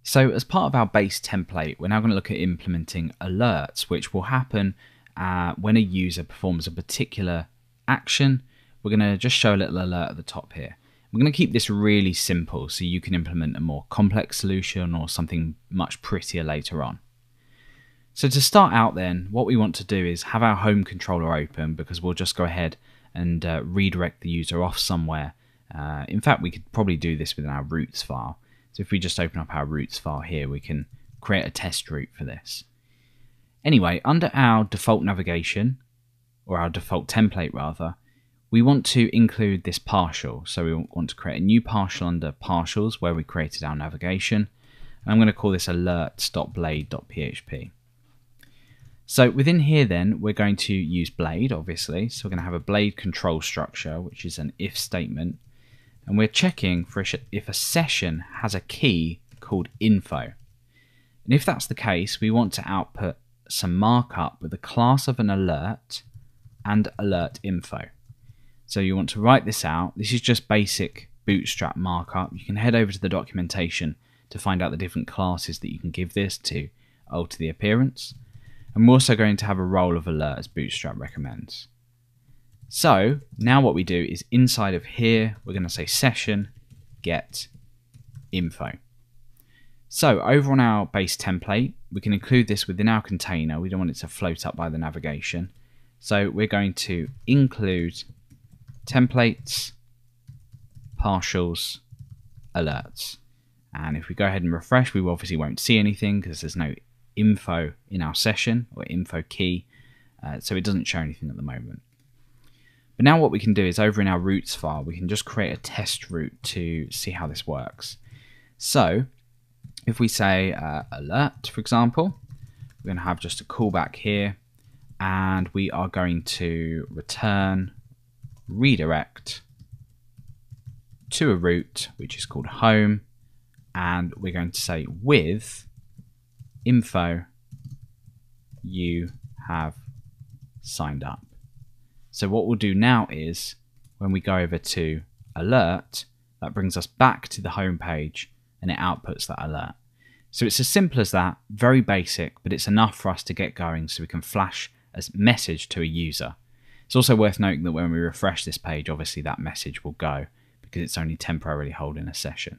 So as part of our base template, we're now going to look at implementing alerts, which will happen when a user performs a particular action. We're going to just show a little alert at the top here. We're going to keep this really simple so you can implement a more complex solution or something much prettier later on. So to start out then, what we want to do is have our home controller open, because we'll just go ahead and redirect the user off somewhere. In fact, we could probably do this within our routes file. So if we just open up our routes file here, we can create a test route for this. Anyway, under our default navigation, or our default template rather, we want to include this partial. So we want to create a new partial under partials where we created our navigation. And I'm going to call this alerts.blade.php. So within here then, we're going to use Blade, obviously. So we're going to have a Blade control structure, which is an if statement. And we're checking for if a session has a key called info. And if that's the case, we want to output some markup with the class of an alert and alert info. So you want to write this out. This is just basic Bootstrap markup. You can head over to the documentation to find out the different classes that you can give this to alter the appearance. And we're also going to have a role of alert as Bootstrap recommends. So now what we do is inside of here, we're going to say session get info. So over on our base template, we can include this within our container. We don't want it to float up by the navigation. So we're going to include templates, partials, alerts. And if we go ahead and refresh, we obviously won't see anything because there's no info in our session or info key. So it doesn't show anything at the moment. But now what we can do is over in our routes file, we can just create a test route to see how this works. So if we say alert, for example, we're going to have just a callback here, and we are going to return redirect to a route which is called home, and we're going to say with info you have signed up. So what we'll do now is when we go over to alert, that brings us back to the home page and it outputs that alert. So it's as simple as that, very basic, but it's enough for us to get going so we can flash a message to a user. It's also worth noting that when we refresh this page, obviously that message will go because it's only temporarily holding a session.